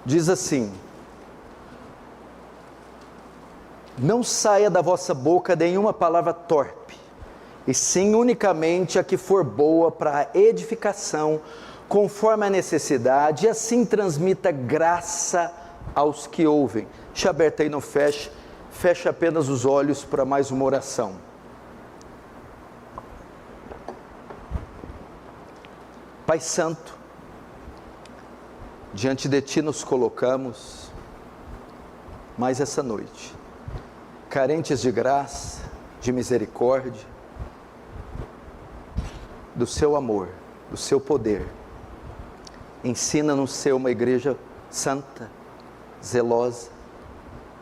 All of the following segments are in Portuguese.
diz assim: não saia da vossa boca nenhuma palavra torpe, e sim unicamente a que for boa para a edificação, conforme a necessidade, e assim transmita graça aos que ouvem. Deixa aberto aí, não feche, feche apenas os olhos para mais uma oração. Pai Santo, diante de Ti nos colocamos mais essa noite, carentes de graça, de misericórdia, do Seu amor, do Seu poder. Ensina-nos a ser uma igreja santa, zelosa,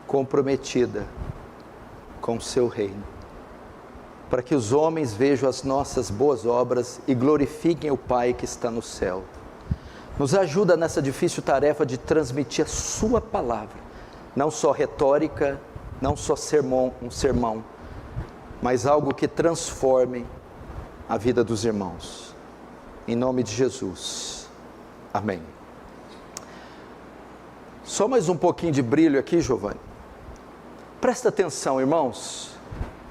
comprometida com o Seu reino, para que os homens vejam as nossas boas obras e glorifiquem o Pai que está no céu. Nos ajuda nessa difícil tarefa de transmitir a Sua palavra, não só retórica, não só um sermão, mas algo que transforme a vida dos irmãos. Em nome de Jesus. Amém. Só mais um pouquinho de brilho aqui, Giovanni. Presta atenção, irmãos.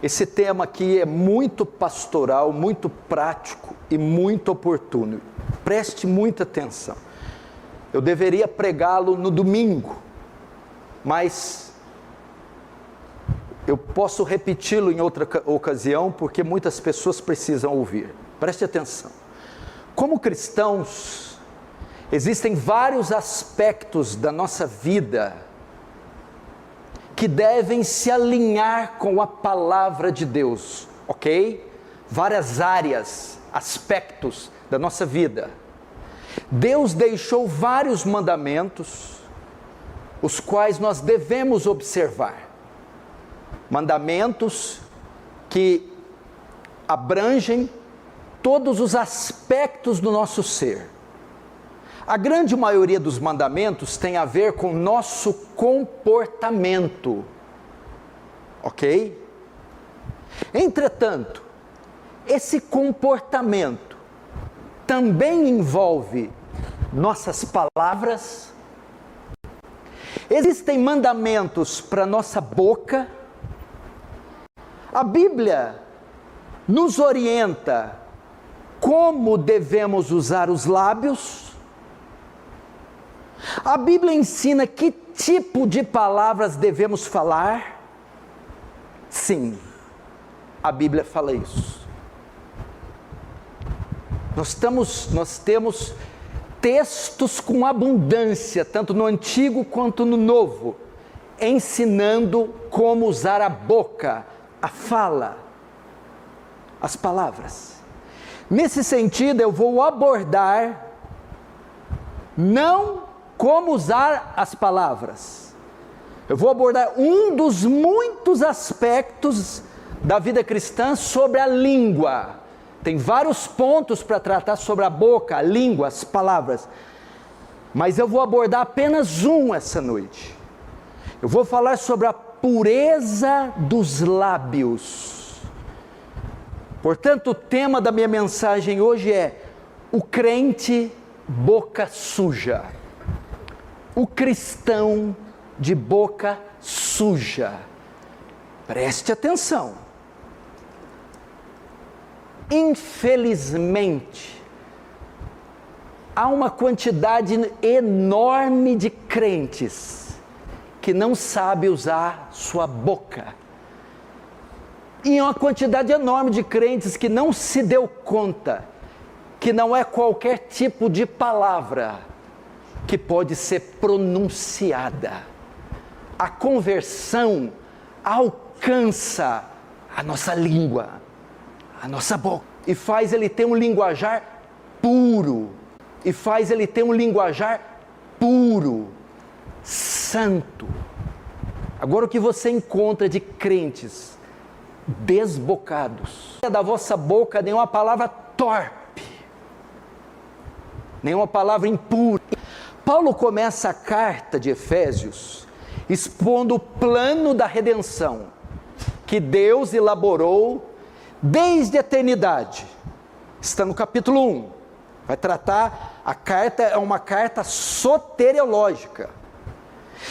Esse tema aqui é muito pastoral, muito prático e muito oportuno. Preste muita atenção. Eu deveria pregá-lo no domingo, mas eu posso repeti-lo em outra ocasião, porque muitas pessoas precisam ouvir. Preste atenção. Como cristãos, existem vários aspectos da nossa vida que devem se alinhar com a palavra de Deus, ok? Várias áreas, aspectos da nossa vida. Deus deixou vários mandamentos, os quais nós devemos observar. Mandamentos que abrangem todos os aspectos do nosso ser. A grande maioria dos mandamentos tem a ver com nosso comportamento, ok? Entretanto, esse comportamento também envolve nossas palavras. Existem mandamentos para nossa boca. A Bíblia nos orienta como devemos usar os lábios. A Bíblia ensina que tipo de palavras devemos falar. Sim, a Bíblia fala isso. Nós temos textos com abundância, tanto no Antigo quanto no Novo, ensinando como usar a boca, a fala, as palavras. Nesse sentido, eu vou abordar não como usar as palavras. Eu vou abordar um dos muitos aspectos da vida cristã sobre a língua. Tem vários pontos para tratar sobre a boca, a língua, as palavras. Mas eu vou abordar apenas um essa noite. Eu vou falar sobre a pureza dos lábios. Portanto, o tema da minha mensagem hoje é o crente boca suja. O cristão de boca suja. Preste atenção. Infelizmente, há uma quantidade enorme de crentes que não sabe usar sua boca. E uma quantidade enorme de crentes que não se deu conta que não é qualquer tipo de palavra que pode ser pronunciada. A conversão alcança a nossa língua, a nossa boca, e faz ele ter um linguajar puro, santo. Agora, o que você encontra de crentes desbocados? Da vossa boca nenhuma palavra torpe, nenhuma palavra impura. Paulo começa a carta de Efésios expondo o plano da redenção que Deus elaborou desde a eternidade. Está no capítulo 1. Vai tratar, a carta é uma carta soteriológica.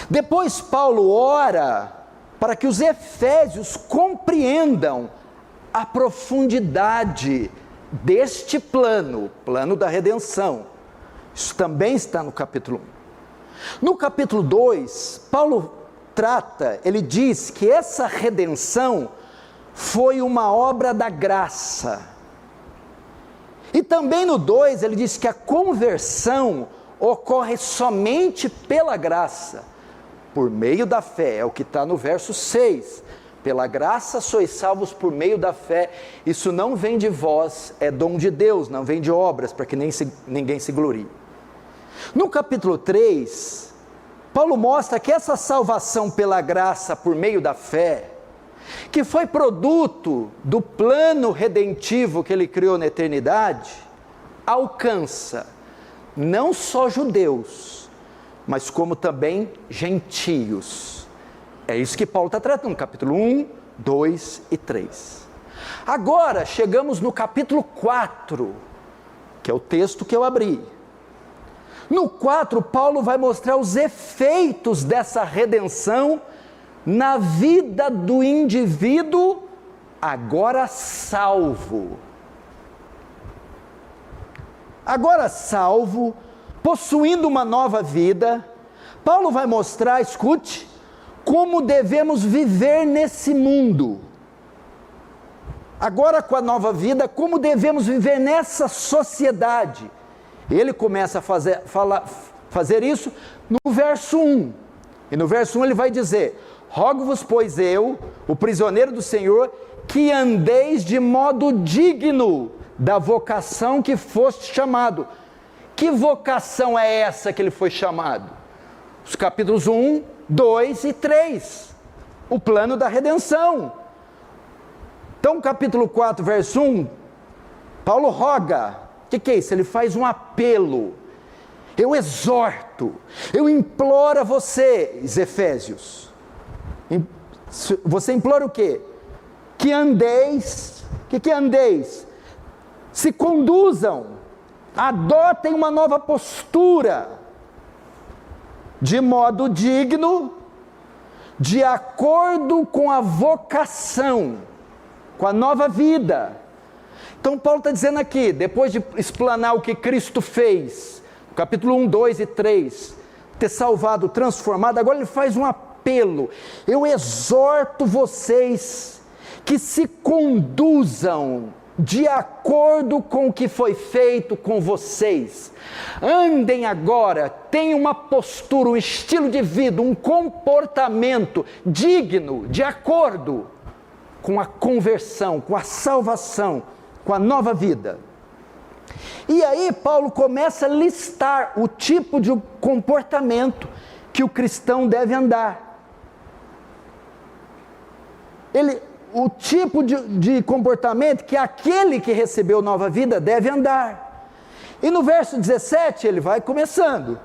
Depois Paulo ora para que os efésios compreendam a profundidade deste plano da redenção. Isso também está no capítulo 1. No capítulo 2, Paulo ele diz que essa redenção foi uma obra da graça. E também no 2 ele diz que a conversão ocorre somente pela graça, por meio da fé, é o que está no verso 6. Pela graça sois salvos por meio da fé, isso não vem de vós, é dom de Deus, não vem de obras, para que ninguém se glorie. No capítulo 3, Paulo mostra que essa salvação pela graça por meio da fé, que foi produto do plano redentivo que ele criou na eternidade, alcança não só judeus, mas como também gentios. É isso que Paulo está tratando no capítulo 1, 2 e 3. Agora chegamos no capítulo 4, que é o texto que eu abri. No 4, Paulo vai mostrar os efeitos dessa redenção na vida do indivíduo agora salvo. Agora salvo, possuindo uma nova vida, Paulo vai mostrar, escute, como devemos viver nesse mundo. Agora com a nova vida, como devemos viver nessa sociedade. Ele começa a fazer isso no verso 1. E no verso 1 ele vai dizer: rogo-vos, pois eu, o prisioneiro do Senhor, que andeis de modo digno da vocação que foste chamado. Que vocação é essa que ele foi chamado? Os capítulos 1, 2 e 3. O plano da redenção. Então, capítulo 4, verso 1, Paulo roga. O que é isso? Ele faz um apelo. Eu exorto, eu imploro a vocês, Efésios. Você implora o quê? Que andeis. O que é andeis? Se conduzam, adotem uma nova postura, de modo digno, de acordo com a vocação, com a nova vida. Então Paulo está dizendo aqui, depois de explanar o que Cristo fez, capítulo 1, 2 e 3, ter salvado, transformado, agora ele faz um apelo. Eu exorto vocês que se conduzam de acordo com o que foi feito com vocês. Andem agora, tenham uma postura, um estilo de vida, um comportamento digno, de acordo com a conversão, com a salvação, com a nova vida. E aí Paulo começa a listar o tipo de comportamento que o cristão deve andar. O tipo de comportamento que aquele que recebeu nova vida deve andar. E no verso 17 ele vai começando: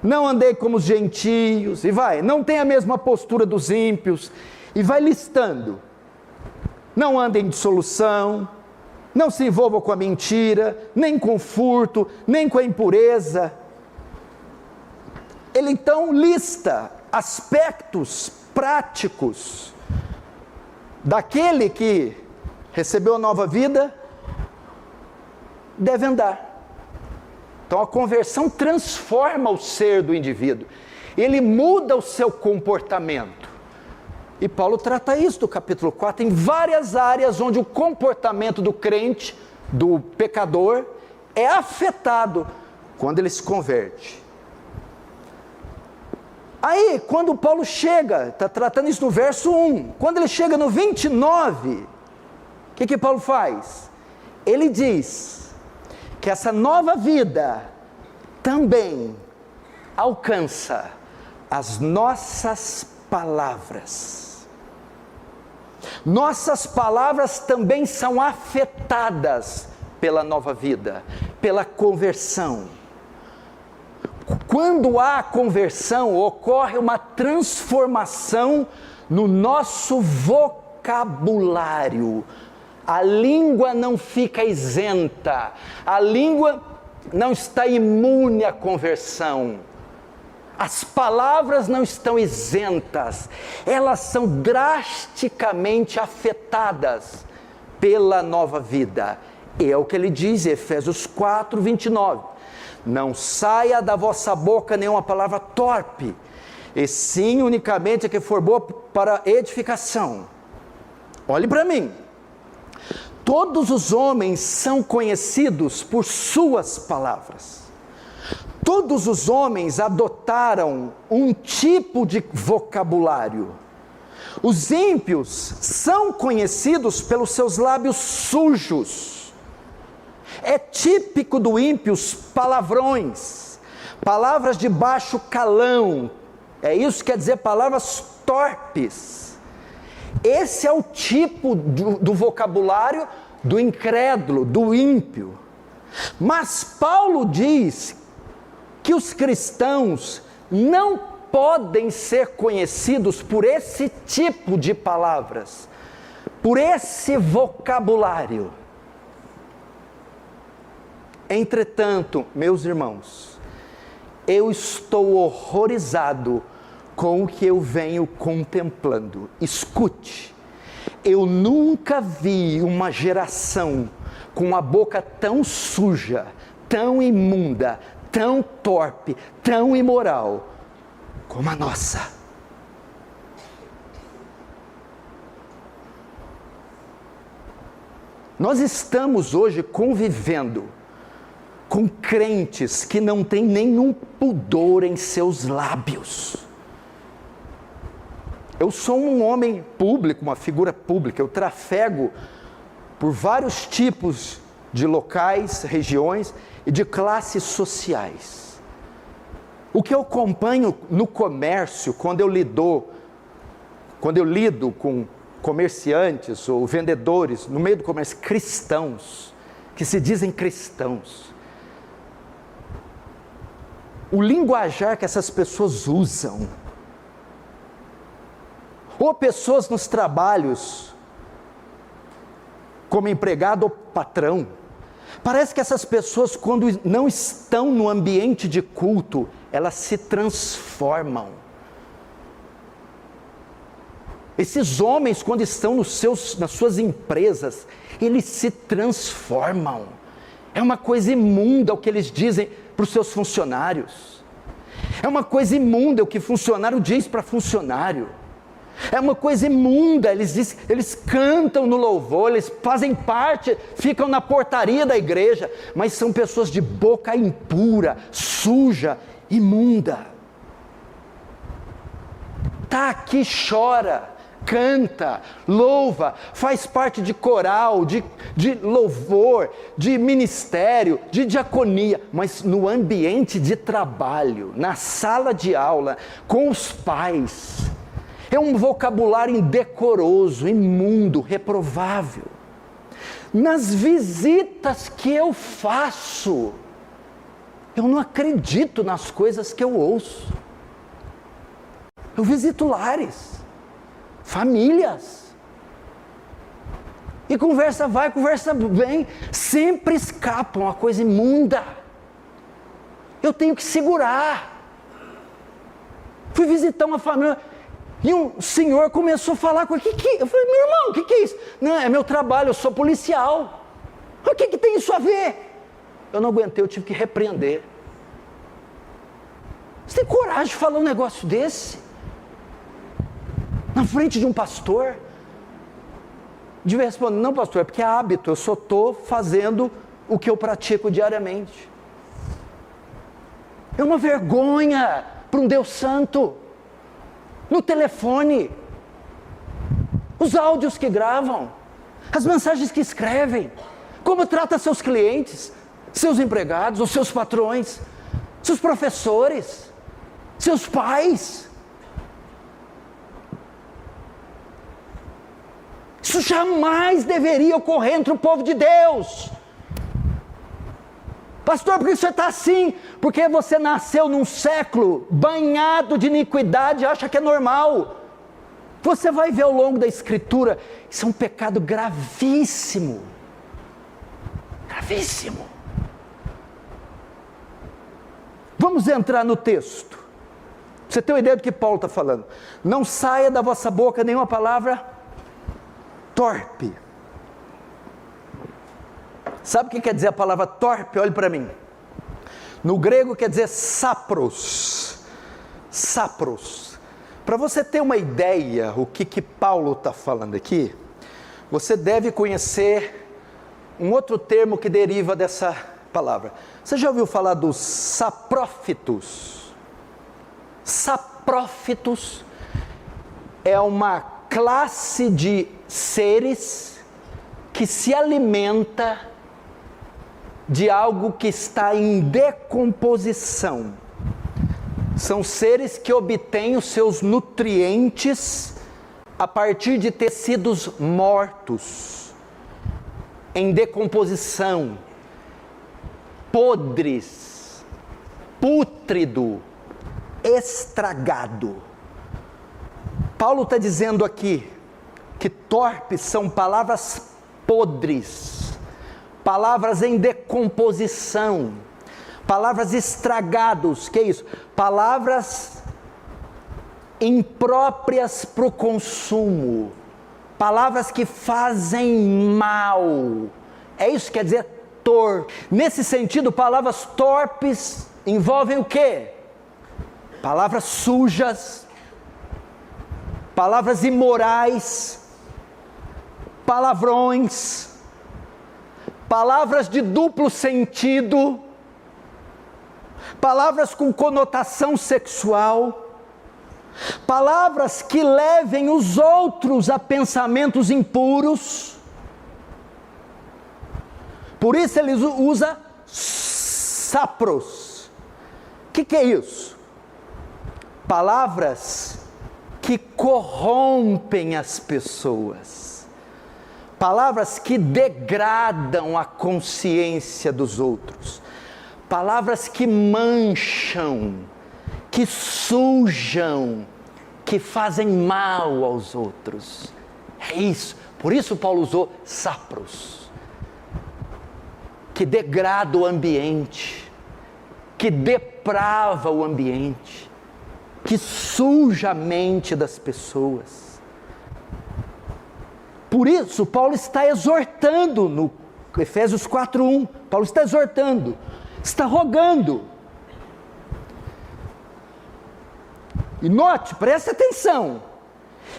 não andei como os gentios, e vai, não tem a mesma postura dos ímpios, e vai listando. Não andem em dissolução, não se envolvam com a mentira, nem com furto, nem com a impureza. Ele então lista aspectos práticos daquele que recebeu a nova vida, deve andar. Então a conversão transforma o ser do indivíduo, ele muda o seu comportamento. E Paulo trata isso no capítulo 4, em várias áreas onde o comportamento do crente, do pecador, é afetado quando ele se converte. Aí, quando Paulo chega, está tratando isso no verso 1, quando ele chega no 29, o que Paulo faz? Ele diz que essa nova vida também alcança as nossas palavras. Nossas palavras também são afetadas pela nova vida, pela conversão. Quando há conversão, ocorre uma transformação no nosso vocabulário. A língua não fica isenta, a língua não está imune à conversão. As palavras não estão isentas, elas são drasticamente afetadas pela nova vida. E é o que ele diz em Efésios 4, 29. Não saia da vossa boca nenhuma palavra torpe, e sim unicamente a que for boa para edificação. Olhe para mim. Todos os homens são conhecidos por suas palavras. Todos os homens adotaram um tipo de vocabulário. Os ímpios são conhecidos pelos seus lábios sujos. É típico do ímpio os palavrões, palavras de baixo calão. É isso que quer dizer palavras torpes. Esse é o tipo do vocabulário do incrédulo, do ímpio. Mas Paulo diz que os cristãos não podem ser conhecidos por esse tipo de palavras, por esse vocabulário. Entretanto, meus irmãos, eu estou horrorizado com o que eu venho contemplando. Escute, eu nunca vi uma geração com a boca tão suja, tão imunda, tão torpe, tão imoral, como a nossa. Nós estamos hoje convivendo com crentes que não têm nenhum pudor em seus lábios. Eu sou um homem público, uma figura pública, eu trafego por vários tipos de locais, regiões e de classes sociais. O que eu acompanho no comércio, quando eu lido com comerciantes ou vendedores, no meio do comércio, cristãos, que se dizem cristãos, o linguajar que essas pessoas usam, ou pessoas nos trabalhos, como empregado ou patrão, parece que essas pessoas, quando não estão no ambiente de culto, elas se transformam. Esses homens, quando estão nas suas empresas, eles se transformam. É uma coisa imunda o que eles dizem para os seus funcionários. É uma coisa imunda o que funcionário diz para funcionário. É uma coisa imunda, eles cantam no louvor, eles fazem parte, ficam na portaria da igreja, mas são pessoas de boca impura, suja, imunda. Está aqui, chora, canta, louva, faz parte de coral, de louvor, de ministério, de diaconia, mas no ambiente de trabalho, na sala de aula, com os pais, é um vocabulário indecoroso, imundo, reprovável. Nas visitas que eu faço, eu não acredito nas coisas que eu ouço. Eu visito lares, famílias, e conversa vai, conversa vem, sempre escapa uma coisa imunda. Eu tenho que segurar. Fui visitar uma família, e um senhor começou a falar com ele. Eu falei, meu irmão, o que é isso? Não, é meu trabalho, eu sou policial. O que tem isso a ver? Eu não aguentei, eu tive que repreender. Você tem coragem de falar um negócio desse? Na frente de um pastor? Devia responder, não pastor, é porque é hábito, eu só estou fazendo o que eu pratico diariamente. É uma vergonha para um Deus santo. No telefone, os áudios que gravam, as mensagens que escrevem, como trata seus clientes, seus empregados, os seus patrões, seus professores, seus pais. Isso jamais deveria ocorrer entre o povo de Deus. Pastor, por que você está assim? Porque você nasceu num século banhado de iniquidade e acha que é normal. Você vai ver ao longo da Escritura, isso é um pecado gravíssimo. Gravíssimo. Vamos entrar no texto. Você tem uma ideia do que Paulo está falando? Não saia da vossa boca nenhuma palavra torpe. Sabe o que quer dizer a palavra torpe? Olhe para mim. No grego quer dizer sapros. Sapros. Para você ter uma ideia o que Paulo está falando aqui, você deve conhecer um outro termo que deriva dessa palavra. Você já ouviu falar dos saprófitos? Saprófitos é uma classe de seres que se alimenta de algo que está em decomposição. São seres que obtêm os seus nutrientes a partir de tecidos mortos, em decomposição, podres, pútrido, estragado. Paulo está dizendo aqui que torpes são palavras podres, palavras em decomposição, palavras estragados, que é isso? Palavras impróprias para o consumo, palavras que fazem mal, é isso que quer dizer torpe. Nesse sentido, palavras torpes envolvem o quê? Palavras sujas, palavras imorais, palavrões, palavras de duplo sentido, palavras com conotação sexual, palavras que levem os outros a pensamentos impuros. Por isso ele usa sapros. O que é isso? Palavras que corrompem as pessoas, palavras que degradam a consciência dos outros, palavras que mancham, que sujam, que fazem mal aos outros. É isso, por isso Paulo usou sapros, que degrada o ambiente, que deprava o ambiente, que suja a mente das pessoas. Por isso, Paulo está exortando no Efésios 4:1. Paulo está exortando, está rogando. E note, preste atenção,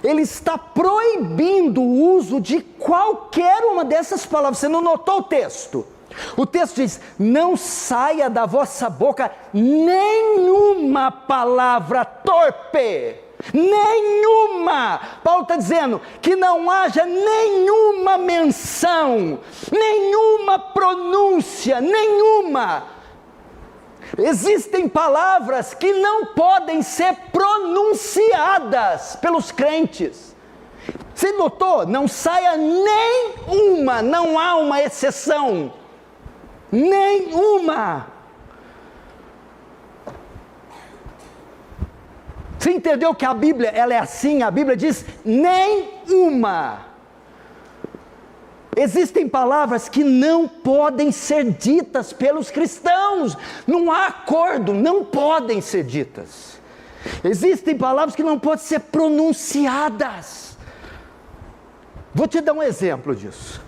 ele está proibindo o uso de qualquer uma dessas palavras. Você não notou o texto? O texto diz: não saia da vossa boca nenhuma palavra torpe, nenhuma. Paulo está dizendo que não haja nenhuma menção, nenhuma pronúncia, nenhuma. Existem palavras que não podem ser pronunciadas pelos crentes. Você notou? Não saia nenhuma, não há uma exceção. Nenhuma. Você entendeu que a Bíblia, ela é assim? A Bíblia diz nenhuma. Existem palavras que não podem ser ditas pelos cristãos. Não há acordo, não podem ser ditas. Existem palavras que não podem ser pronunciadas. Vou te dar um exemplo disso.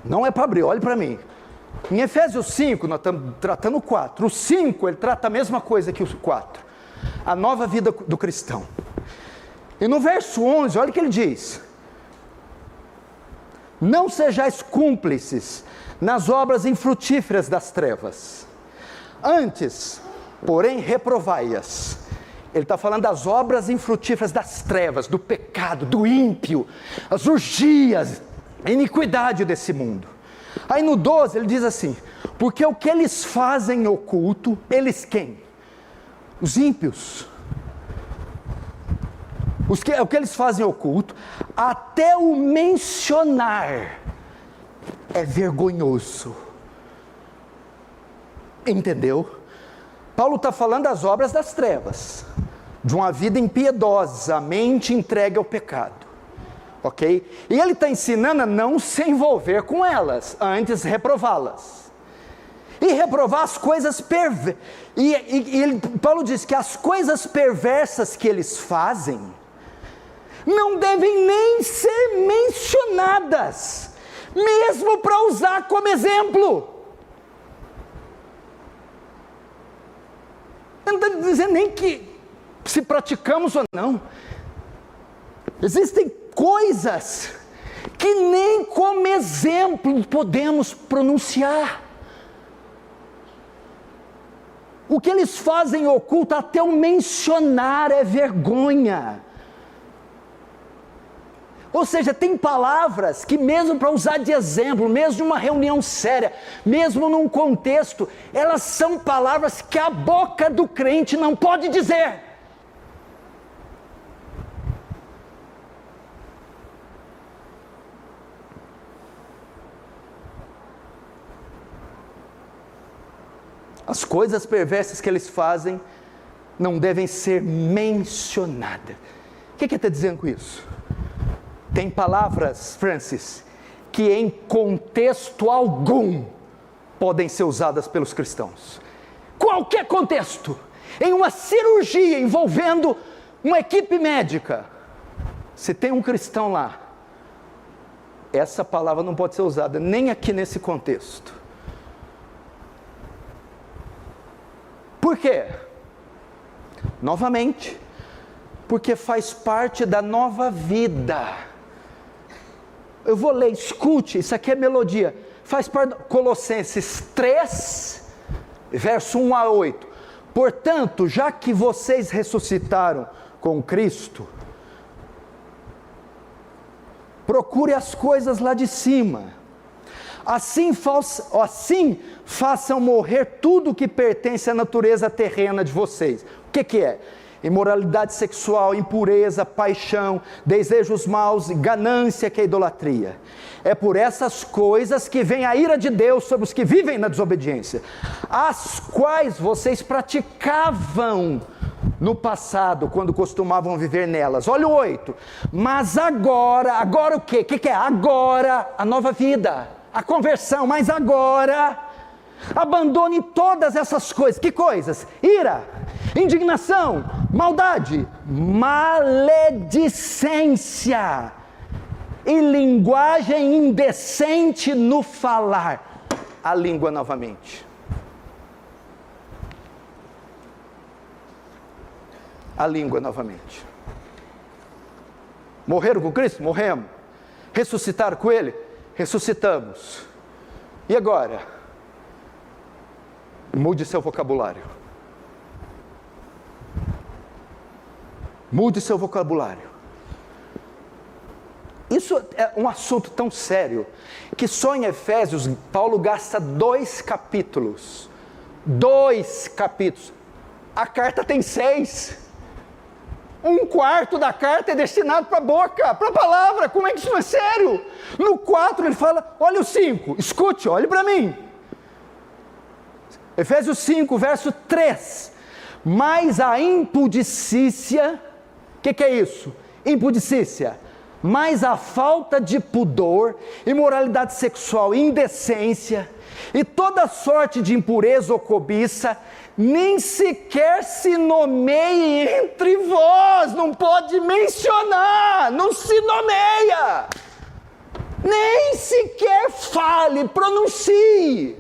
Não é para abrir, olhe para mim. Em Efésios 5, nós estamos tratando o 4. O 5, ele trata a mesma coisa que o 4. A nova vida do cristão. E no verso 11, olha o que ele diz: não sejais cúmplices nas obras infrutíferas das trevas. Antes, porém, reprovai-as. Ele está falando das obras infrutíferas das trevas, do pecado, do ímpio, as orgias, a iniquidade desse mundo. Aí no 12 ele diz assim: porque o que eles fazem oculto, eles quem? Os ímpios. O que eles fazem oculto, até o mencionar é vergonhoso. Entendeu? Paulo está falando das obras das trevas, de uma vida impiedosa, mente entregue ao pecado. Ok? E ele está ensinando a não se envolver com elas, antes reprová-las. e reprovar as coisas perversas. Paulo diz que as coisas perversas que eles fazem não devem nem ser mencionadas, mesmo para usar como exemplo. Não está dizendo nem que se praticamos ou não. Existem coisas que nem como exemplo podemos pronunciar. O que eles fazem oculto, até o mencionar é vergonha. Ou seja, tem palavras que mesmo para usar de exemplo, mesmo numa reunião séria, mesmo num contexto, elas são palavras que a boca do crente não pode dizer. As coisas perversas que eles fazem não devem ser mencionadas. O que ele está dizendo com isso? Tem palavras, Francis, que em contexto algum podem ser usadas pelos cristãos. Qualquer contexto. Em uma cirurgia envolvendo uma equipe médica, se tem um cristão lá, essa palavra não pode ser usada nem aqui nesse contexto. Por quê? Novamente, porque faz parte da nova vida. Eu vou ler, escute, isso aqui é melodia. Faz parte de Colossenses 3, verso 1 a 8. Portanto, já que vocês ressuscitaram com Cristo, procure as coisas lá de cima. Assim façam morrer tudo que pertence à natureza terrena de vocês. O que é? Imoralidade sexual, impureza, paixão, desejos maus, ganância, que é idolatria. É por essas coisas que vem a ira de Deus sobre os que vivem na desobediência, as quais vocês praticavam no passado, quando costumavam viver nelas. Olha o 8. Mas agora o quê? O que é? Agora, a nova vida, a conversão, mas agora, abandone todas essas coisas. Que coisas? Ira, indignação, maldade, maledicência e linguagem indecente no falar. A língua novamente. A língua novamente. Morreram com Cristo? Morremos. Ressuscitaram com Ele? Ressuscitamos. E agora? Mude seu vocabulário. Mude seu vocabulário. Isso é um assunto tão sério, que só em Efésios, Paulo gasta 2 capítulos. 2 capítulos. A carta tem 6. 1/4 da carta é destinado para a boca, para a palavra. Como é que isso não é sério? No 4 ele fala, olha o 5, escute, olhe para mim. Efésios 5, verso 3. Mas a impudicícia, o que é isso? Impudicícia. Mas a falta de pudor, imoralidade sexual, indecência e toda sorte de impureza ou cobiça, nem sequer se nomeie entre vós. Não pode mencionar, não se nomeia, nem sequer fale, pronuncie,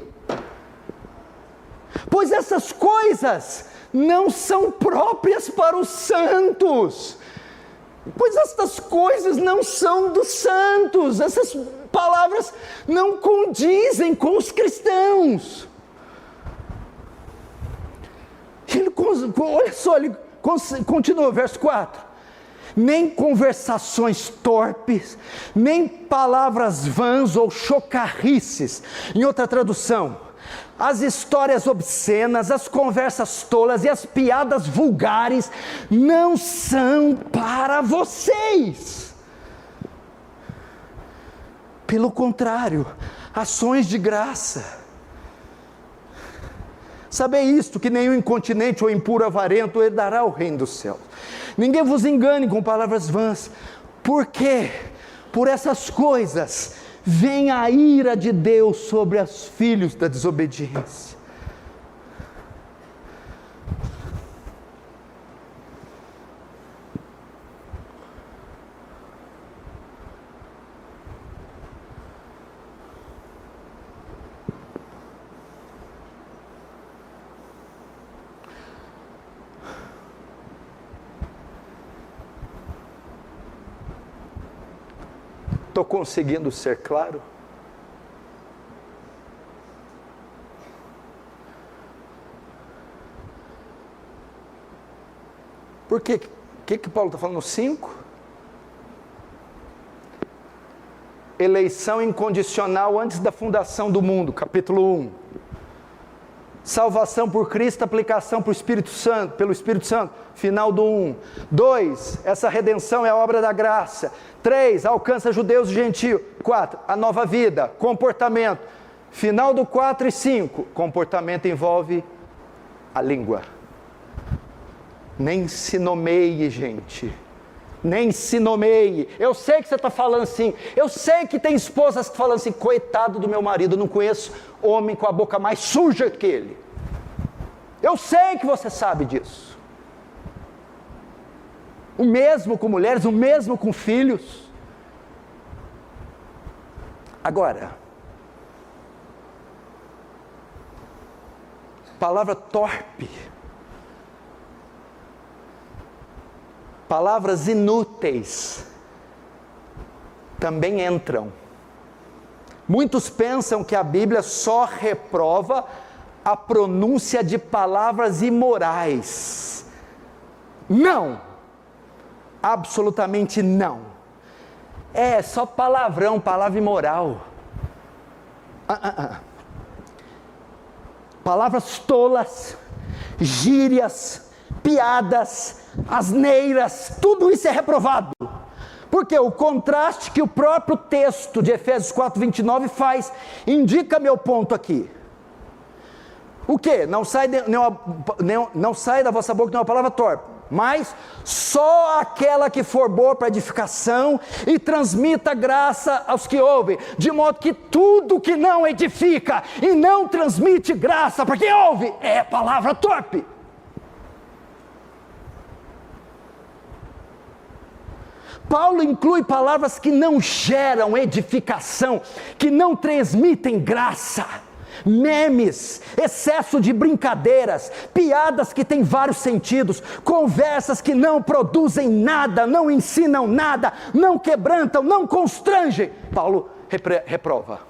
pois essas coisas não são próprias para os santos. Pois estas coisas não são dos santos. Essas palavras não condizem com os cristãos. Olha só, ele continua, verso 4. Nem conversações torpes, nem palavras vãs ou chocarrices. Em outra tradução, as histórias obscenas, as conversas tolas e as piadas vulgares não são para vocês. Pelo contrário, ações de graça. Sabei isto, que nenhum incontinente ou impuro avarento herdará o reino dos céus. Ninguém vos engane com palavras vãs, porque por essas coisas vem a ira de Deus sobre os filhos da desobediência. Estou conseguindo ser claro? Por quê? O que Paulo está falando no 5? Eleição incondicional antes da fundação do mundo, capítulo 1. Salvação por Cristo, aplicação pelo Espírito Santo, final do 1. 2, essa redenção é a obra da graça. 3, alcança judeus e gentios. 4, a nova vida, comportamento. Final do 4 e 5, comportamento envolve a língua. Nem se nomeie, gente. Nem se nomeie. Eu sei que você está falando assim. Eu sei que tem esposas que falam assim: coitado do meu marido, eu não conheço homem com a boca mais suja que ele. Eu sei que você sabe disso. O mesmo com mulheres, o mesmo com filhos. Agora, palavra torpe, palavras inúteis também entram. Muitos pensam que a Bíblia só reprova a pronúncia de palavras imorais. Não, absolutamente não. É só palavrão, palavra imoral. Palavras tolas, gírias, piadas, asneiras, tudo isso é reprovado. Porque o contraste que o próprio texto de Efésios 4:29 faz, indica meu ponto aqui. O que? Não sai da vossa boca nenhuma palavra torpe, mas só aquela que for boa para edificação e transmita graça aos que ouvem, de modo que tudo que não edifica e não transmite graça para quem ouve é palavra torpe. Paulo inclui palavras que não geram edificação, que não transmitem graça, memes, excesso de brincadeiras, piadas que têm vários sentidos, conversas que não produzem nada, não ensinam nada, não quebrantam, não constrangem. Paulo reprova.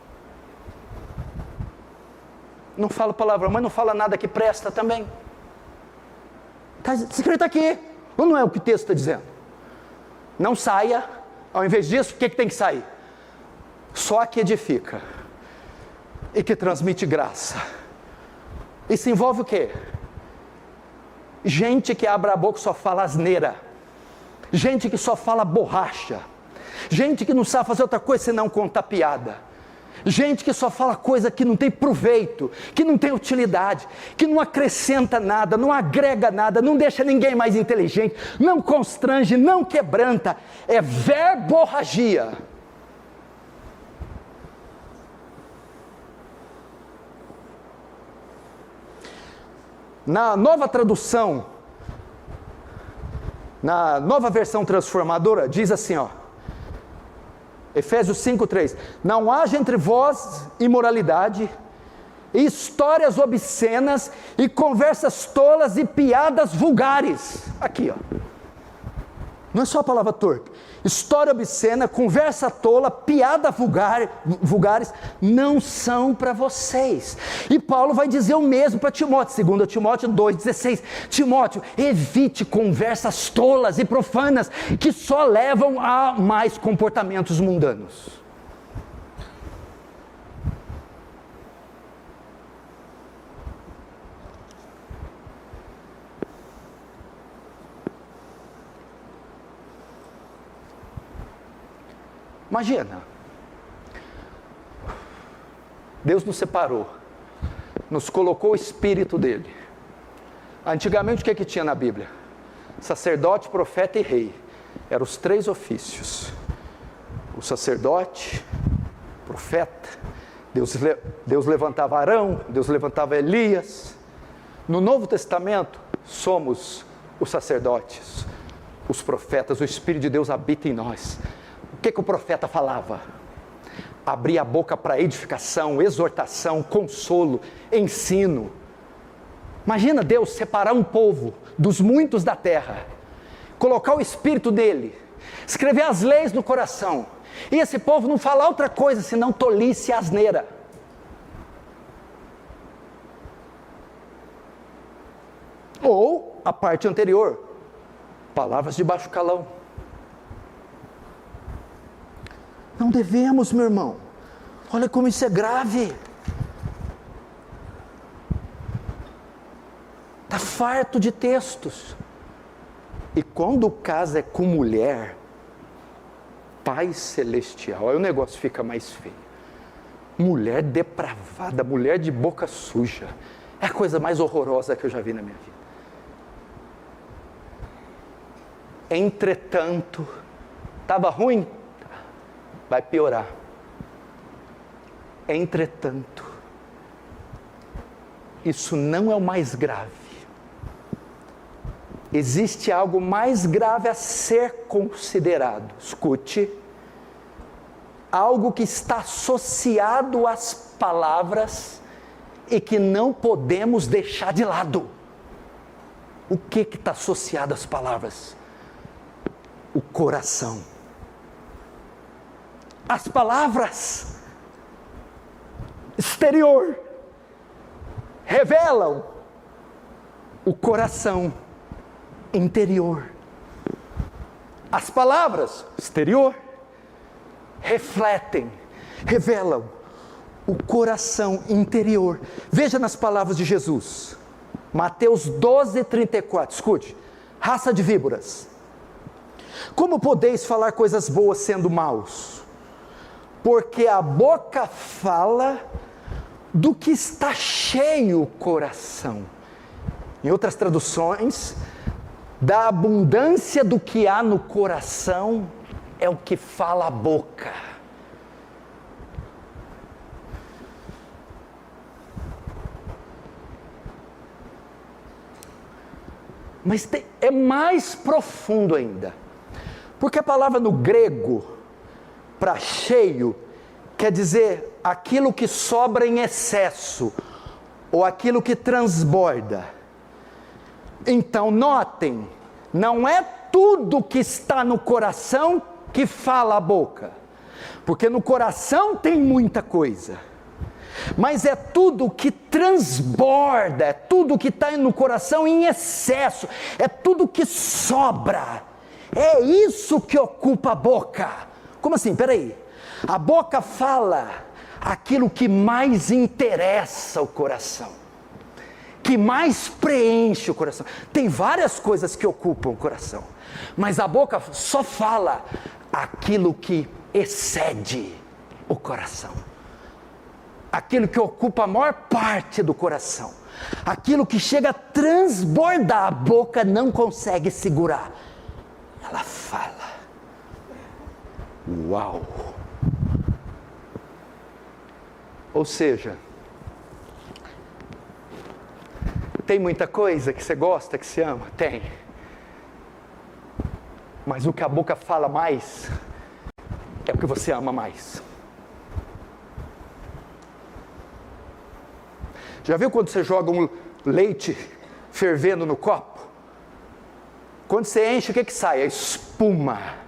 Não fala palavrão, mas não fala nada que presta também. Está escrito aqui, ou não é o que o texto está dizendo? Não saia, ao invés disso, o que tem que sair? Só a que edifica e que transmite graça. Isso envolve o quê? Gente que abre a boca e só fala asneira, gente que só fala borracha, gente que não sabe fazer outra coisa senão contar piada, gente que só fala coisa que não tem proveito, que não tem utilidade, que não acrescenta nada, não agrega nada, não deixa ninguém mais inteligente, não constrange, não quebranta, é verborragia. Na nova tradução, na nova versão transformadora, diz assim, Efésios 5:3, não haja entre vós imoralidade, histórias obscenas e conversas tolas e piadas vulgares. Aqui, não é só a palavra torpe. História obscena, conversa tola, piada vulgares, não são para vocês. E Paulo vai dizer o mesmo para Timóteo, 2 Timóteo 2,16. Timóteo, evite conversas tolas e profanas, que só levam a mais comportamentos mundanos. Imagina, Deus nos separou, nos colocou o Espírito dele. Antigamente o que tinha na Bíblia? Sacerdote, profeta e rei, eram os 3 ofícios. O sacerdote, profeta, Deus levantava Arão, Deus levantava Elias. No Novo Testamento, somos os sacerdotes, os profetas, o Espírito de Deus habita em nós. O que o profeta falava? Abria a boca para edificação, exortação, consolo, ensino. Imagina Deus separar um povo dos muitos da terra, colocar o Espírito dele, escrever as leis no coração, e esse povo não falar outra coisa senão tolice e asneira. Ou a parte anterior, palavras de baixo calão. Não devemos, meu irmão. Olha como isso é grave. Está farto de textos. E quando o caso é com mulher, Pai Celestial, aí o negócio fica mais feio. Mulher depravada, mulher de boca suja. É a coisa mais horrorosa que eu já vi na minha vida. Entretanto, estava ruim? Vai piorar. Entretanto, isso não é o mais grave. Existe algo mais grave a ser considerado. Escute. Algo que está associado às palavras e que não podemos deixar de lado. O que está associado às palavras? O coração. As palavras exterior revelam o coração interior. As palavras exterior refletem, revelam o coração interior. Veja nas palavras de Jesus, Mateus 12:34. Escute: raça de víboras, como podeis falar coisas boas sendo maus? Porque a boca fala do que está cheio o coração. Em outras traduções, da abundância do que há no coração é o que fala a boca. Mas é mais profundo ainda, porque a palavra no grego para cheio quer dizer aquilo que sobra em excesso, ou aquilo que transborda. Então notem, não é tudo que está no coração que fala a boca, porque no coração tem muita coisa, mas é tudo que transborda, é tudo que está no coração em excesso, é tudo que sobra, é isso que ocupa a boca. Como assim? Peraí, a boca fala aquilo que mais interessa o coração, que mais preenche o coração. Tem várias coisas que ocupam o coração, mas a boca só fala aquilo que excede o coração, aquilo que ocupa a maior parte do coração, aquilo que chega a transbordar. A boca não consegue segurar, ela fala. Uau! Ou seja, tem muita coisa que você gosta, que você ama? Tem. Mas o que a boca fala mais é o que você ama mais. Já viu quando você joga um leite fervendo no copo? Quando você enche, o que sai? A espuma.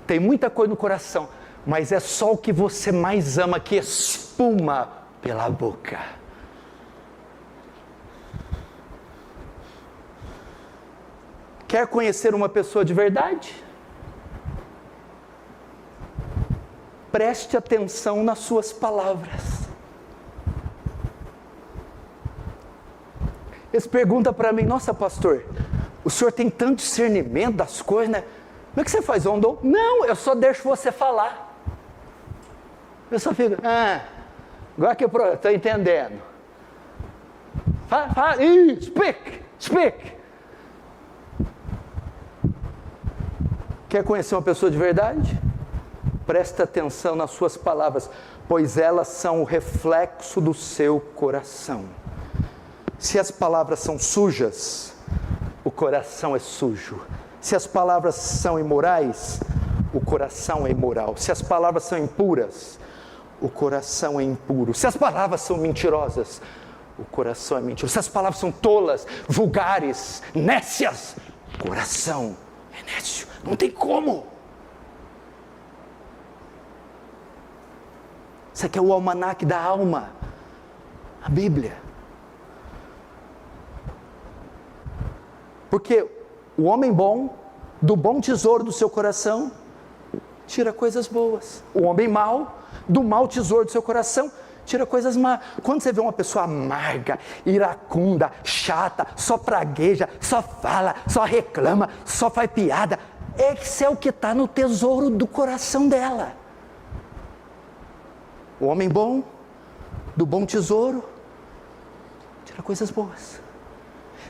Tem muita coisa no coração, mas é só o que você mais ama que espuma pela boca. Quer conhecer uma pessoa de verdade? Preste atenção nas suas palavras. Eles perguntam para mim: nossa, pastor, o senhor tem tanto discernimento das coisas, né? Como é que você faz, Rondon? Não, eu só deixo você falar. Eu só fico, agora que eu estou entendendo. Fala, speak. Quer conhecer uma pessoa de verdade? Presta atenção nas suas palavras, pois elas são o reflexo do seu coração. Se as palavras são sujas, o coração é sujo. Se as palavras são imorais, o coração é imoral. Se as palavras são impuras, o coração é impuro. Se as palavras são mentirosas, o coração é mentiroso. Se as palavras são tolas, vulgares, nécias, o coração é nécio. Não tem como. Isso aqui é o almanaque da alma, a Bíblia. Porque o homem bom, do bom tesouro do seu coração, tira coisas boas. O homem mau, do mau tesouro do seu coração, tira coisas más. Quando você vê uma pessoa amarga, iracunda, chata, só pragueja, só fala, só reclama, só faz piada, esse é o que está no tesouro do coração dela. O homem bom, do bom tesouro, tira coisas boas.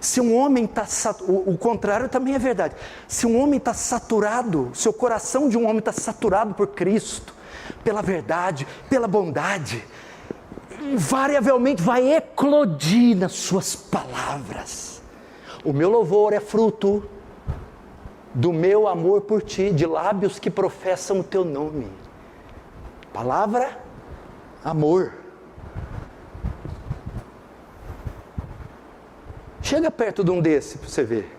Se um homem está saturado, o contrário também é verdade. Se um homem está saturado, se o coração de um homem está saturado por Cristo, pela verdade, pela bondade, invariavelmente vai eclodir nas suas palavras. O meu louvor é fruto do meu amor por ti, de lábios que professam o teu nome. Palavra, amor. Chega perto de um desse para você ver.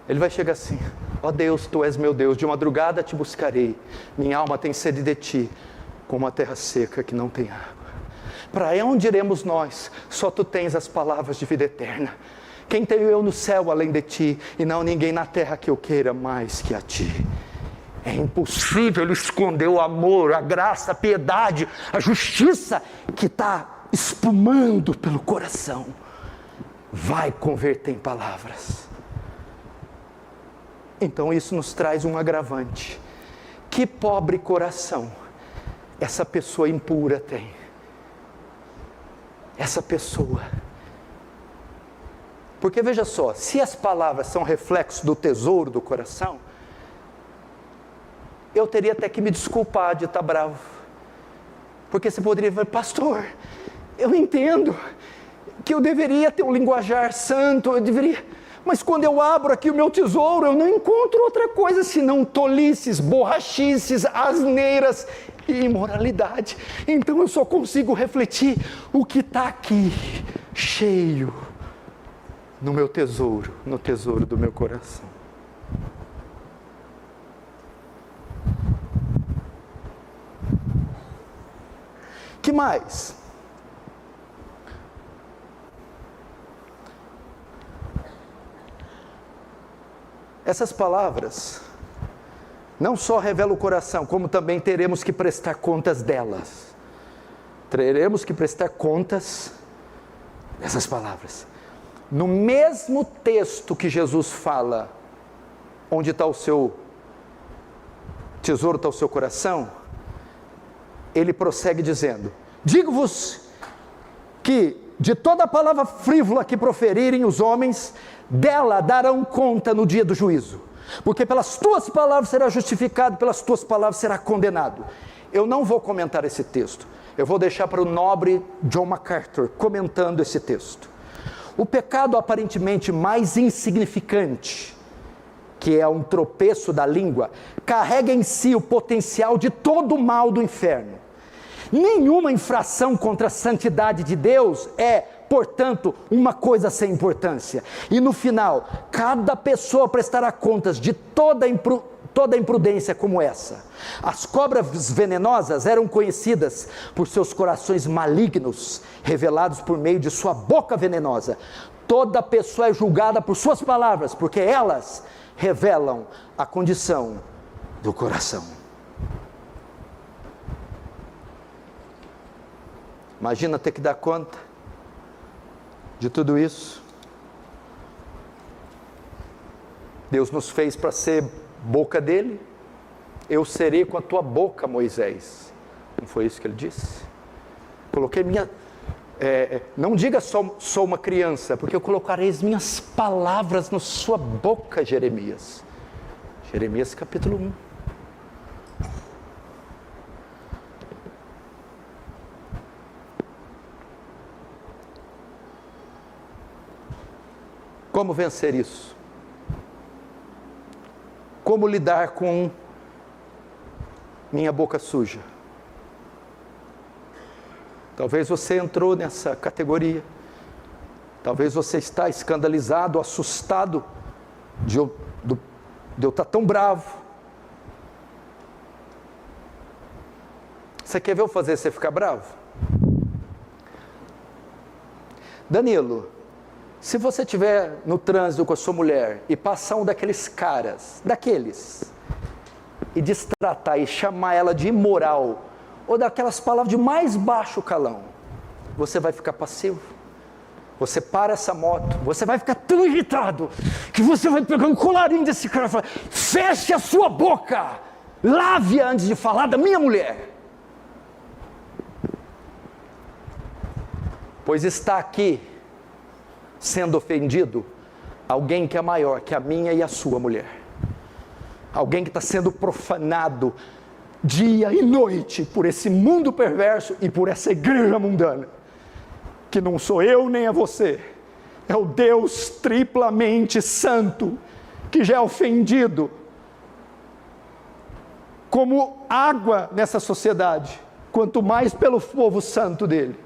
Ele vai chegar assim: ó Deus, tu és meu Deus, de madrugada te buscarei, minha alma tem sede de ti, como a terra seca que não tem água. Para onde iremos nós? Só tu tens as palavras de vida eterna. Quem tenho eu no céu além de ti? E não ninguém na terra que eu queira mais que a ti. É impossível esconder o amor, a graça, a piedade, a justiça que está espumando pelo coração. Vai converter em palavras. Então isso nos traz um agravante. Que pobre coração essa pessoa impura tem. Essa pessoa. Porque veja só, se as palavras são reflexo do tesouro do coração, eu teria até que me desculpar de estar bravo. Porque você poderia falar: pastor, eu entendo que eu deveria ter um linguajar santo, eu deveria, mas quando eu abro aqui o meu tesouro, eu não encontro outra coisa senão tolices, borrachices, asneiras e imoralidade. Então eu só consigo refletir o que está aqui, cheio, no meu tesouro, no tesouro do meu coração. Que mais? Essas palavras não só revelam o coração, como também teremos que prestar contas delas. Teremos que prestar contas dessas palavras. No mesmo texto que Jesus fala, onde está o seu tesouro, está o seu coração, ele prossegue dizendo: digo-vos que de toda a palavra frívola que proferirem os homens, dela darão conta no dia do juízo. Porque pelas tuas palavras será justificado, pelas tuas palavras será condenado. Eu não vou comentar esse texto. Eu vou deixar para o nobre John MacArthur comentando esse texto. O pecado aparentemente mais insignificante, que é um tropeço da língua, carrega em si o potencial de todo o mal do inferno. Nenhuma infração contra a santidade de Deus é, portanto, uma coisa sem importância. E no final, cada pessoa prestará contas de toda imprudência como essa. As cobras venenosas eram conhecidas por seus corações malignos, revelados por meio de sua boca venenosa. Toda pessoa é julgada por suas palavras, porque elas revelam a condição do coração. Imagina ter que dar conta de tudo isso. Deus nos fez para ser boca dele. Eu serei com a tua boca, Moisés. Não foi isso que ele disse? Coloquei minha... não diga sou uma criança, porque eu colocarei as minhas palavras na sua boca, Jeremias. Jeremias capítulo 1. Como vencer isso? Como lidar com minha boca suja? Talvez você entrou nessa categoria. Talvez você está escandalizado, assustado de eu estar tão bravo. Você quer ver eu fazer você ficar bravo? Danilo, se você estiver no trânsito com a sua mulher e passar um daqueles caras, e destratar e chamar ela de imoral, ou daquelas palavras de mais baixo calão, você vai ficar passivo? Você para essa moto, você vai ficar tão irritado, que você vai pegar um colarinho desse cara e falar: feche a sua boca, lave-a antes de falar da minha mulher. Pois está aqui, sendo ofendido, alguém que é maior que a minha e a sua mulher. Alguém que está sendo profanado dia e noite por esse mundo perverso e por essa igreja mundana, que não sou eu nem é você, é o Deus triplamente santo, que já é ofendido como água nessa sociedade, quanto mais pelo povo santo dele.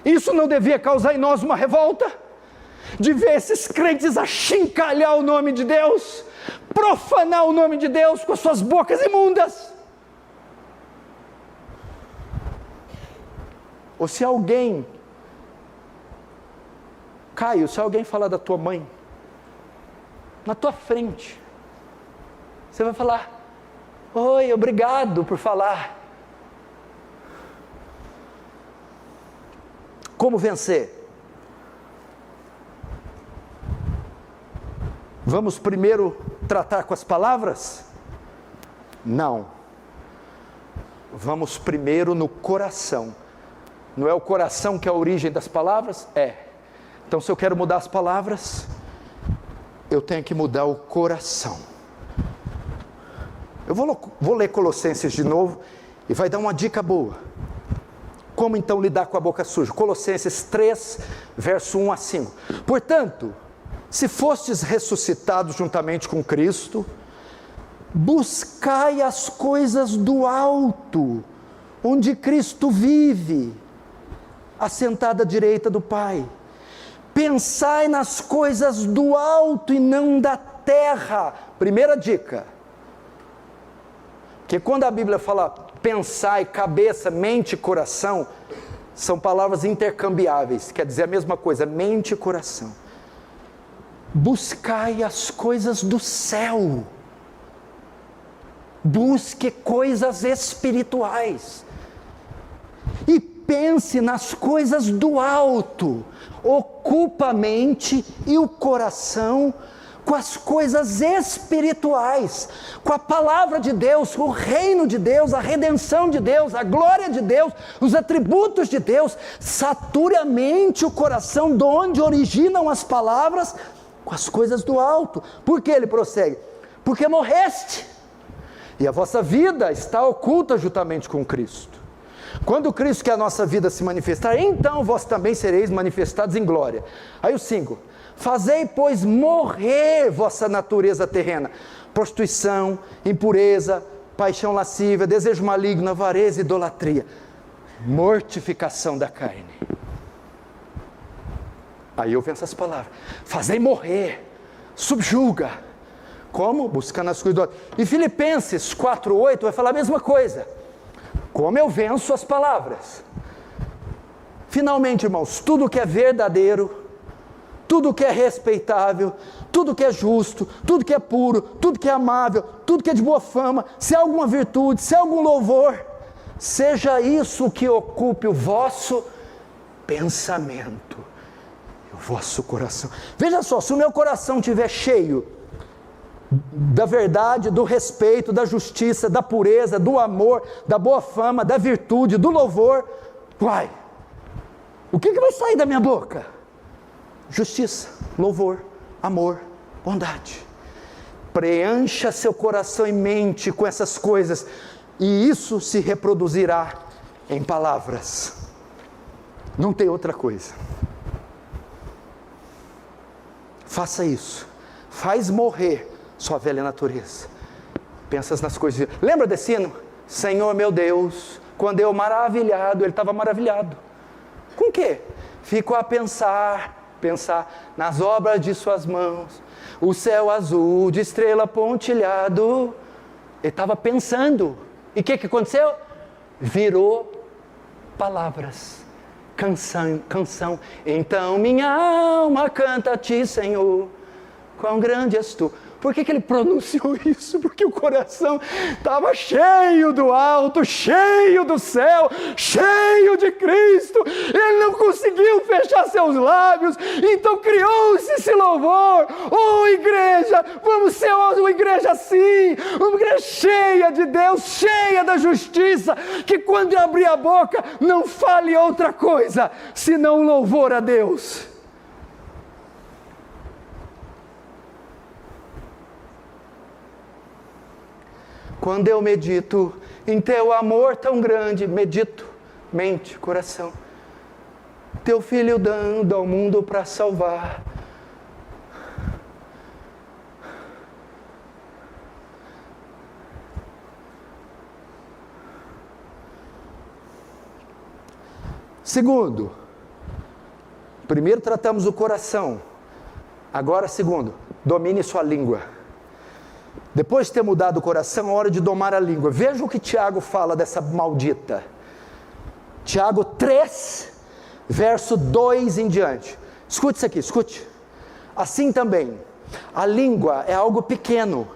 Isso não devia causar em nós uma revolta? De ver esses crentes achincalhar o nome de Deus, profanar o nome de Deus com as suas bocas imundas? Ou se alguém, Caio, se alguém falar da tua mãe, na tua frente, você vai falar: oi, obrigado por falar. Como vencer? Vamos primeiro tratar com as palavras? Não. Vamos primeiro no coração. Não é o coração que é a origem das palavras? É. Então, se eu quero mudar as palavras, eu tenho que mudar o coração. Eu vou ler Colossenses de novo e vai dar uma dica boa. Como então lidar com a boca suja? Colossenses 3, verso 1 a 5. Portanto, se fostes ressuscitados juntamente com Cristo, buscai as coisas do alto, onde Cristo vive, assentado à direita do Pai. Pensai nas coisas do alto e não da terra. Primeira dica. Porque quando a Bíblia fala pensai, cabeça, mente e coração, são palavras intercambiáveis, quer dizer a mesma coisa, mente e coração. Buscai as coisas do céu. Busque coisas espirituais. E pense nas coisas do alto. Ocupa a mente e o coração com as coisas espirituais, com a palavra de Deus, o reino de Deus, a redenção de Deus, a glória de Deus, os atributos de Deus. Sature a mente, o coração, de onde originam as palavras, com as coisas do alto. Por que ele prossegue? Porque morreste, e a vossa vida está oculta juntamente com Cristo. Quando Cristo, que é a nossa vida, se manifestar, então vós também sereis manifestados em glória. Aí o 5, fazei, pois, morrer vossa natureza terrena, prostituição, impureza, paixão lascívia, desejo maligno, avareza, idolatria, mortificação da carne. Aí eu venho essas palavras, fazei morrer, subjuga. Como? Buscando as coisas do alto. E Filipenses 4:8 vai falar a mesma coisa. Como eu venço as palavras. Finalmente, irmãos, tudo que é verdadeiro, tudo que é respeitável, tudo que é justo, tudo que é puro, tudo que é amável, tudo que é de boa fama, se há alguma virtude, se há algum louvor, seja isso que ocupe o vosso pensamento, o vosso coração. Veja só, se o meu coração estiver cheio da verdade, do respeito, da justiça, da pureza, do amor, da boa fama, da virtude, do louvor, uai, o que vai sair da minha boca? Justiça, louvor, amor, bondade. Preencha seu coração e mente com essas coisas, e isso se reproduzirá em palavras. Não tem outra coisa. Faça isso. Faz morrer sua velha natureza. Pensa nas coisas. Lembra desse hino? Senhor meu Deus, quando eu maravilhado, ele estava maravilhado. Com o quê? Fico a pensar nas obras de suas mãos, o céu azul de estrela pontilhado. Ele estava pensando. E o que aconteceu? Virou palavras. Canção. Então minha alma canta a ti, Senhor, quão grande és tu. Por que ele pronunciou isso? Porque o coração estava cheio do alto, cheio do céu, cheio de Cristo. Ele não conseguiu fechar seus lábios, então criou-se esse louvor. Oh igreja, vamos ser uma igreja assim, uma igreja cheia de Deus, cheia da justiça, que quando abrir a boca não fale outra coisa, senão louvor a Deus. Quando eu medito em teu amor tão grande, medito, mente, coração, teu filho dando ao mundo para salvar. Segundo, primeiro tratamos o coração, agora segundo, domine sua língua. Depois de ter mudado o coração, é hora de domar a língua. Veja o que Tiago fala dessa maldita. Tiago 3, verso 2 em diante. Escute isso aqui, escute. Assim também, a língua é algo pequeno,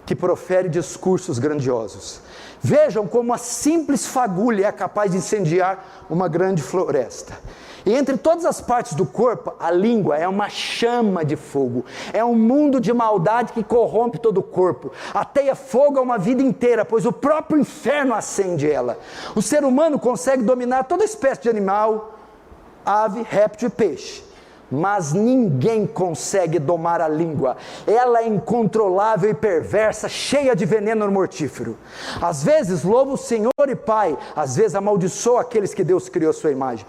que profere discursos grandiosos. Vejam como a simples fagulha é capaz de incendiar uma grande floresta. E entre todas as partes do corpo, a língua é uma chama de fogo. É um mundo de maldade que corrompe todo o corpo. Ateia fogo a uma vida inteira, pois o próprio inferno acende ela. O ser humano consegue dominar toda espécie de animal, ave, réptil e peixe. Mas ninguém consegue domar a língua. Ela é incontrolável e perversa, cheia de veneno mortífero. Às vezes louva o Senhor e Pai, às vezes amaldiçoa aqueles que Deus criou a sua imagem.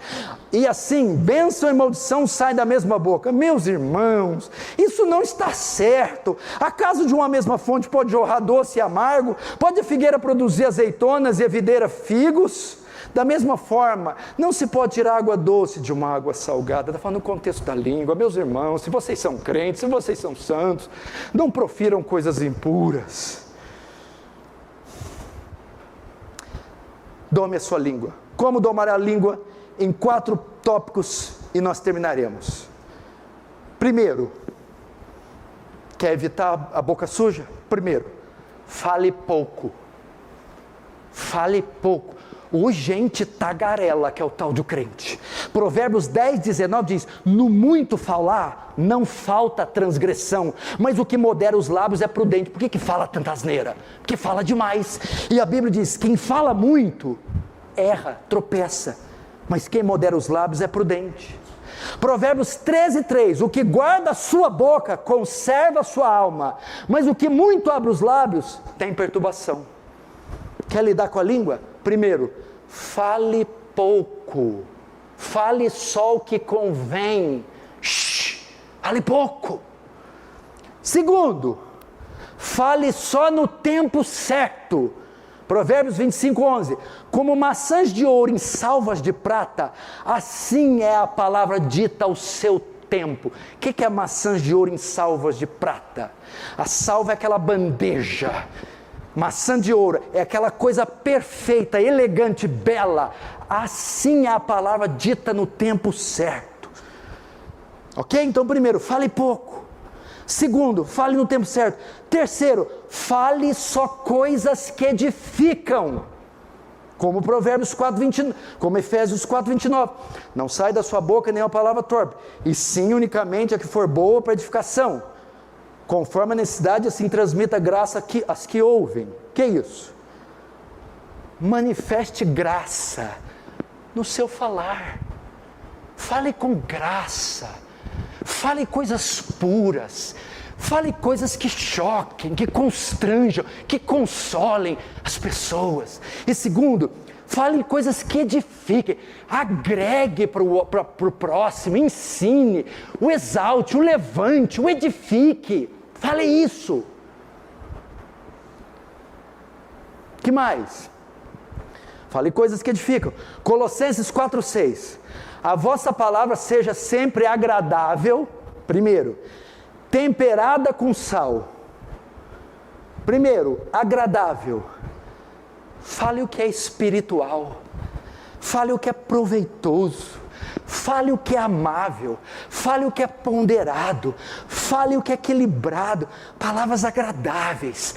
E assim, bênção e maldição saem da mesma boca. Meus irmãos, isso não está certo. Acaso de uma mesma fonte pode jorrar doce e amargo? Pode a figueira produzir azeitonas e a videira figos? Da mesma forma, não se pode tirar água doce de uma água salgada. Está falando no contexto da língua. Meus irmãos, se vocês são crentes, se vocês são santos, não profiram coisas impuras. Dome a sua língua. Como domar a língua? Em 4 tópicos e nós terminaremos. Primeiro, quer evitar a boca suja? Primeiro, fale pouco. Fale pouco. O gente tagarela, que é o tal do crente. Provérbios 10, 19 diz: no muito falar não falta transgressão, mas o que modera os lábios é prudente. Por que fala tanta asneira? Porque fala demais. E a Bíblia diz: quem fala muito erra, tropeça, mas quem modera os lábios é prudente. Provérbios 13, 3: o que guarda a sua boca conserva a sua alma, mas o que muito abre os lábios tem perturbação. Quer lidar com a língua? Primeiro, fale pouco. Fale só o que convém. Fale pouco. Segundo, fale só no tempo certo. Provérbios 25, 11: como maçãs de ouro em salvas de prata, assim é a palavra dita ao seu tempo. O que é maçãs de ouro em salvas de prata? A salva é aquela bandeja. Maçã de ouro é aquela coisa perfeita, elegante, bela. Assim é a palavra dita no tempo certo. Ok? Então primeiro, fale pouco. Segundo, fale no tempo certo. Terceiro, fale só coisas que edificam. Como Provérbios 4:29, como Efésios 4:29. Não sai da sua boca nenhuma palavra torpe, e sim unicamente a que for boa para edificação. Conforme a necessidade, assim transmita graça às que ouvem. Que é isso? Manifeste graça no seu falar. Fale com graça. Fale coisas puras. Fale coisas que choquem, que constranjam, que consolem as pessoas. E segundo, Fale coisas que edifiquem, agregue para o próximo, ensine, o exalte, o levante, o edifique. Fale isso. Que mais? Fale coisas que edificam. Colossenses 4:6. A vossa palavra seja sempre agradável, primeiro, temperada com sal. Primeiro, agradável. Fale o que é espiritual. Fale o que é proveitoso. Fale o que é amável. Fale o que é ponderado. Fale o que é equilibrado. Palavras agradáveis.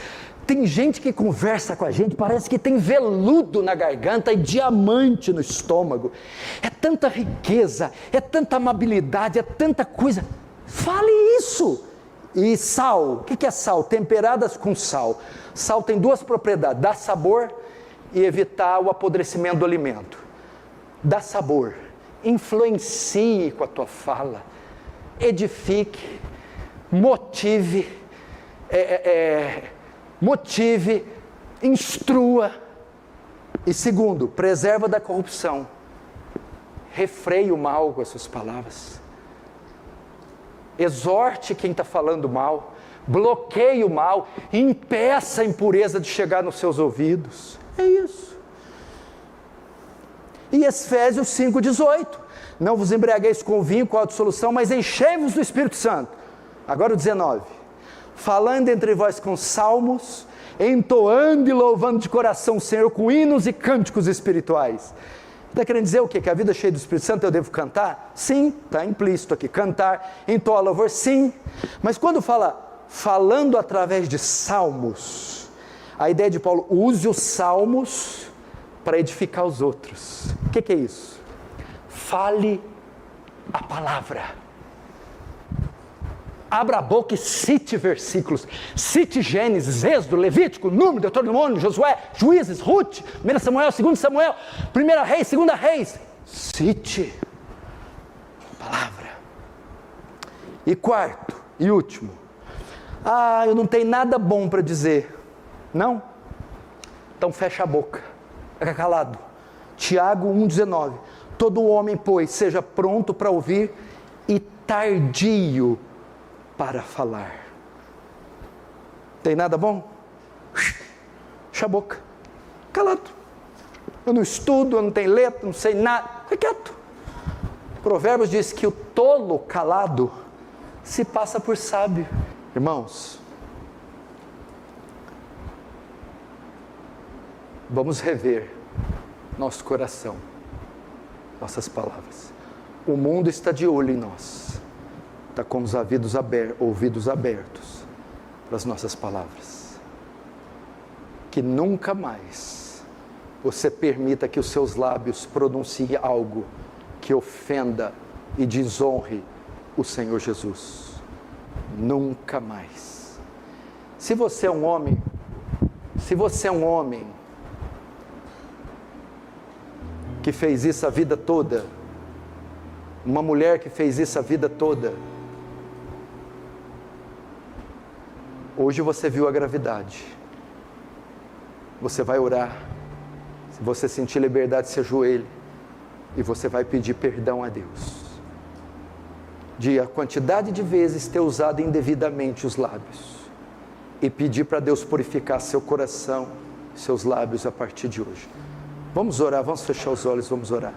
Tem gente que conversa com a gente, parece que tem veludo na garganta e diamante no estômago. É tanta riqueza, é tanta amabilidade, é tanta coisa. Fale isso. E sal, o que é sal? Temperadas com sal. Sal tem duas propriedades, dá sabor e evitar o apodrecimento do alimento. Dá sabor, influencie com a tua fala, edifique, motive, instrua. E segundo, preserva da corrupção. Refreie o mal com as suas palavras. Exorte quem está falando mal. Bloqueie o mal. Impeça a impureza de chegar nos seus ouvidos. É isso. E Efésios 5,18. Não vos embriagueis com o vinho, com a dissolução, mas enchei-vos do Espírito Santo. Agora o 19. Falando entre vós com salmos, entoando e louvando de coração o Senhor com hinos e cânticos espirituais. Está querendo dizer o quê? Que a vida cheia do Espírito Santo eu devo cantar? Sim, está implícito aqui. Cantar, entoar louvor, sim. Mas quando fala falando através de salmos, a ideia de Paulo, use os salmos para edificar os outros. O que é isso? Fale a palavra. Abra a boca e cite versículos, cite Gênesis, Êxodo, Levítico, Número, Deuteronômio, Josué, Juízes, Ruth, 1 Samuel, 2 Samuel, 1 Reis, 2 Reis, cite a palavra. E quarto e último, eu não tenho nada bom para dizer, não? Então fecha a boca, fica calado. Tiago 1,19, todo homem, pois, seja pronto para ouvir e tardio para falar. Tem nada bom? Fecha a boca, calado. Eu não estudo, eu não tenho letra, não sei nada, fica quieto. Provérbios diz que o tolo calado se passa por sábio. Irmãos, vamos rever nosso coração, nossas palavras. O mundo está de olho em nós. Está com os ouvidos abertos para as nossas palavras. Que nunca mais você permita que os seus lábios pronunciem algo que ofenda e desonre o Senhor Jesus. Nunca mais. Se você é um homem que fez isso a vida toda, uma mulher que fez isso a vida toda, hoje você viu a gravidade. Você vai orar. Se você sentir liberdade, se ajoelhe. E você vai pedir perdão a Deus. De a quantidade de vezes ter usado indevidamente os lábios. E pedir para Deus purificar seu coração, seus lábios a partir de hoje. Vamos orar, vamos fechar os olhos, vamos orar.